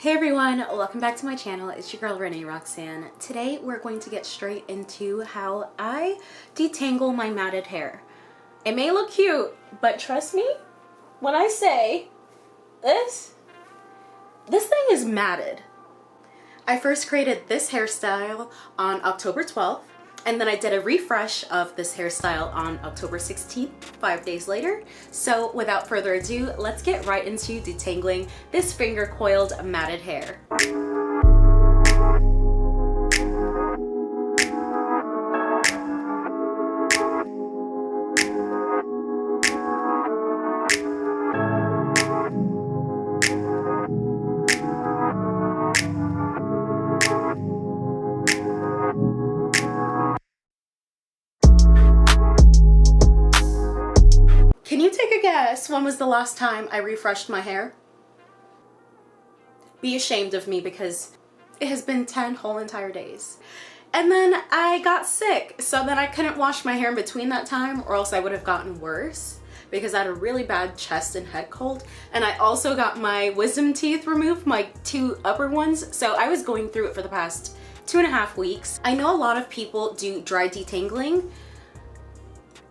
Hey everyone, welcome back to my channel. It's your girl Renee Roxanne. Today we're going to get straight into how I detangle my matted hair. It may look cute, but trust me when I say this thing is matted. I first created this hairstyle on October 12th, and then I did a refresh of this hairstyle on October 16th, 5 days later. So without further ado, let's get right into detangling this finger coiled matted hair. Can you take a guess when was the last time I refreshed my hair? Be ashamed of me because it has been 10 whole entire days. And then I got sick, so then I couldn't wash my hair in between that time, or else I would have gotten worse because I had a really bad chest and head cold. And I also got my wisdom teeth removed, my two upper ones, so I was going through it for the past 2.5 weeks. I know a lot of people do dry detangling.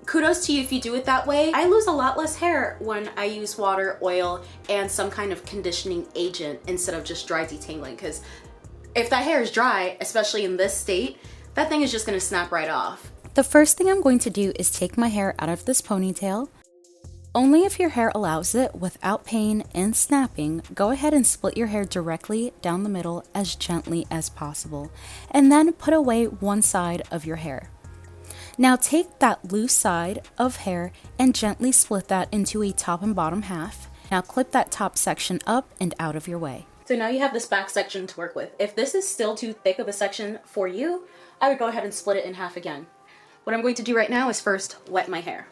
Kudos to you if you do it that way. I lose a lot less hair when I use water, oil, and some kind of conditioning agent instead of just dry detangling, because if that hair is dry, especially in this state, that thing is just gonna snap right off. The first thing I'm going to do is take my hair out of this ponytail. Only if your hair allows it without pain and snapping, go ahead and split your hair directly down the middle as gently as possible, and then put away one side of your hair. Now take that loose side of hair and gently split that into a top and bottom half. Now clip that top section up and out of your way. So now you have this back section to work with. If this is still too thick of a section for you, I would go ahead and split it in half again. What I'm going to do right now is first wet my hair,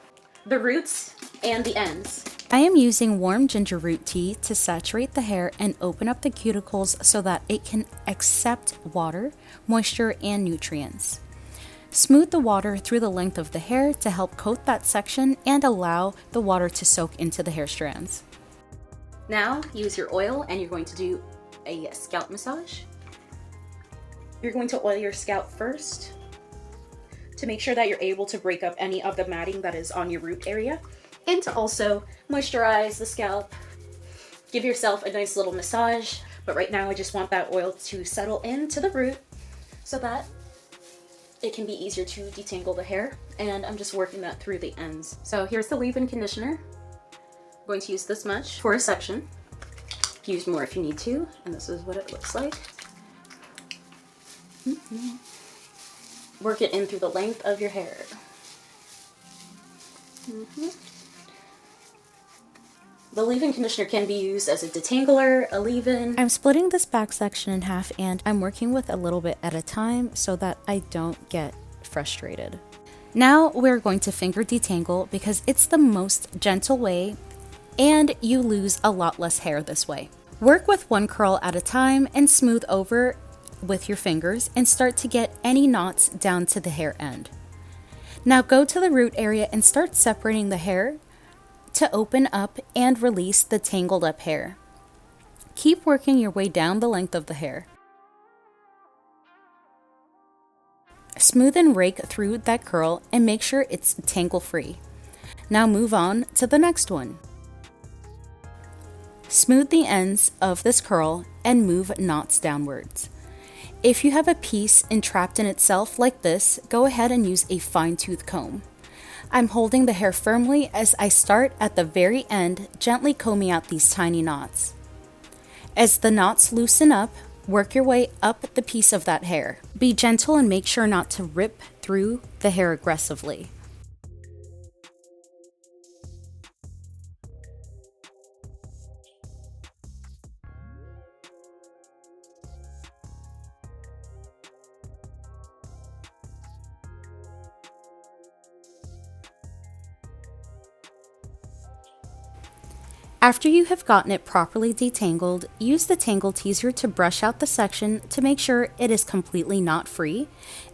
the roots and the ends. I am using warm ginger root tea to saturate the hair and open up the cuticles so that it can accept water, moisture, and nutrients. Smooth the water through the length of the hair to help coat that section and allow the water to soak into the hair strands. Now use your oil and you're going to do a scalp massage. You're going to oil your scalp first to make sure that you're able to break up any of the matting that is on your root area, and to also moisturize the scalp. Give yourself a nice little massage, but right now I just want that oil to settle into the root so that it can be easier to detangle the hair, and I'm just working that through the ends. So here's the leave-in conditioner. I'm going to use this much for a section. Use more if you need to, and this is what it looks like. Work it in through the length of your hair. The leave-in conditioner can be used as a detangler, a leave-in. I'm splitting this back section in half and I'm working with a little bit at a time so that I don't get frustrated. Now we're going to finger detangle because it's the most gentle way and you lose a lot less hair this way. Work with one curl at a time and smooth over with your fingers and start to get any knots down to the hair end. Now go to the root area and start separating the hair to open up and release the tangled up hair. Keep working your way down the length of the hair. Smooth and rake through that curl and make sure it's tangle free. Now move on to the next one. Smooth the ends of this curl and move knots downwards. If you have a piece entrapped in itself like this, go ahead and use a fine-tooth comb. I'm holding the hair firmly as I start at the very end, gently combing out these tiny knots. As the knots loosen up, work your way up the piece of that hair. Be gentle and make sure not to rip through the hair aggressively. After you have gotten it properly detangled, use the tangle teaser to brush out the section to make sure it is completely knot free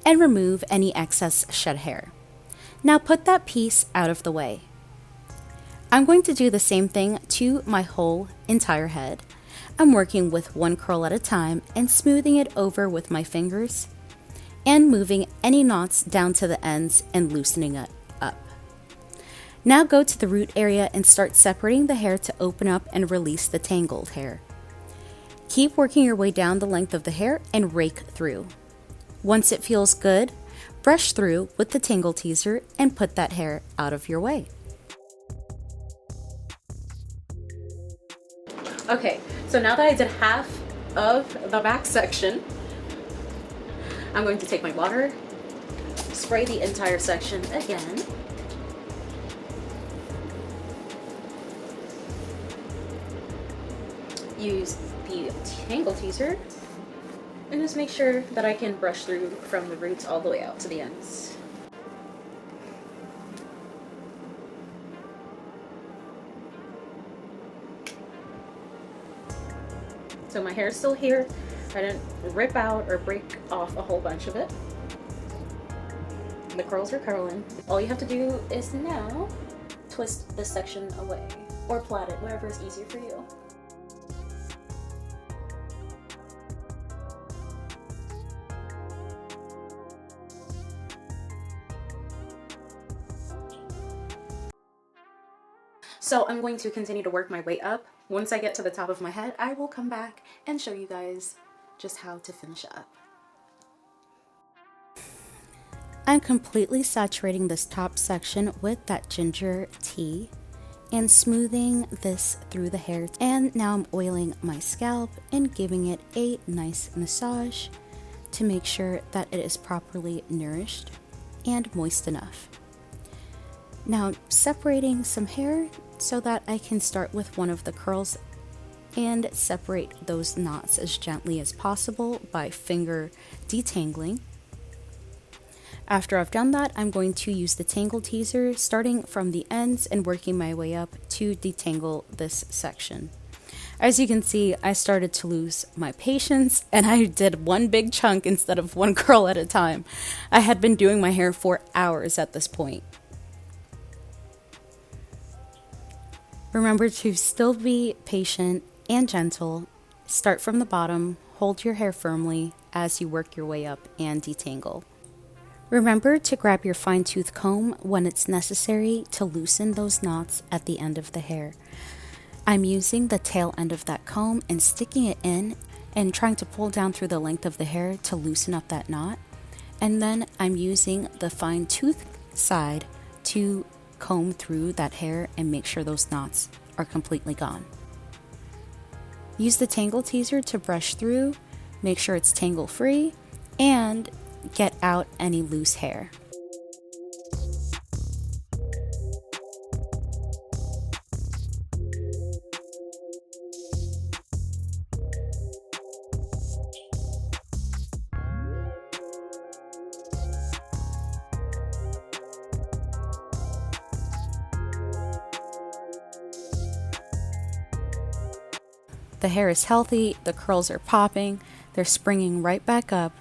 and remove any excess shed hair. Now put that piece out of the way. I'm going to do the same thing to my whole entire head. I'm working with one curl at a time and smoothing it over with my fingers and moving any knots down to the ends and loosening it up. Now go to the root area and start separating the hair to open up and release the tangled hair. Keep working your way down the length of the hair and rake through. Once it feels good, brush through with the tangle teaser and put that hair out of your way. Okay, so now that I did half of the back section, I'm going to take my water, spray the entire section again. Use the tangle teaser and just make sure that I can brush through from the roots all the way out to the ends. So my hair is still here. I didn't rip out or break off a whole bunch of it. The curls are curling. All you have to do is now twist this section away or plait it, whatever is easier for you. So I'm going to continue to work my way up. Once I get to the top of my head, I will come back and show you guys just how to finish up. I'm completely saturating this top section with that ginger tea and smoothing this through the hair. And now I'm oiling my scalp and giving it a nice massage to make sure that it is properly nourished and moist enough. Now I'm separating some hair so that I can start with one of the curls and separate those knots as gently as possible by finger detangling. After I've done that, I'm going to use the tangle teaser, starting from the ends and working my way up to detangle this section. As you can see, I started to lose my patience and I did one big chunk instead of one curl at a time. I had been doing my hair for hours at this point. Remember to still be patient and gentle. Start from the bottom, hold your hair firmly as you work your way up and detangle. Remember to grab your fine-tooth comb when it's necessary to loosen those knots at the end of the hair. I'm using the tail end of that comb and sticking it in and trying to pull down through the length of the hair to loosen up that knot. And then I'm using the fine-tooth side to comb through that hair and make sure those knots are completely gone. Use the tangle teaser to brush through, make sure it's tangle free, and get out any loose hair. The hair is healthy, the curls are popping, they're springing right back up,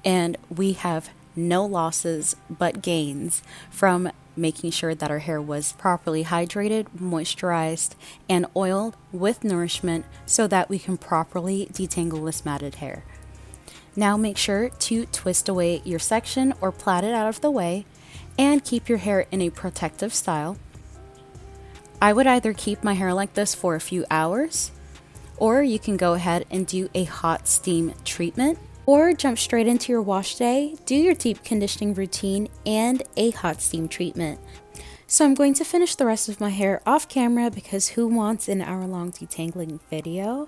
and we have no losses but gains from making sure that our hair was properly hydrated, moisturized, and oiled with nourishment so that we can properly detangle this matted hair. Now make sure to twist away your section or plait it out of the way and keep your hair in a protective style. I would either keep my hair like this for a few hours, or you can go ahead and do a hot steam treatment, or jump straight into your wash day, do your deep conditioning routine, and a hot steam treatment. So I'm going to finish the rest of my hair off camera because who wants an hour-long detangling video?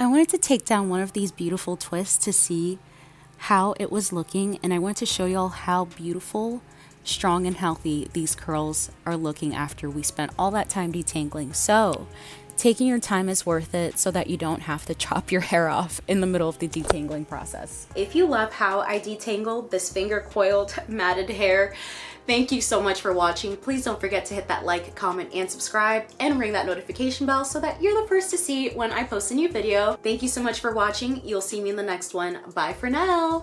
I wanted to take down one of these beautiful twists to see how it was looking, and I want to show y'all how beautiful, strong, and healthy these curls are looking after we spent all that time detangling. So taking your time is worth it so that you don't have to chop your hair off in the middle of the detangling process. If you love how I detangled this finger coiled matted hair, thank you so much for watching. Please don't forget to hit that like, comment, and subscribe, and ring that notification bell so that you're the first to see when I post a new video. Thank you so much for watching. You'll see me in the next one. Bye for now.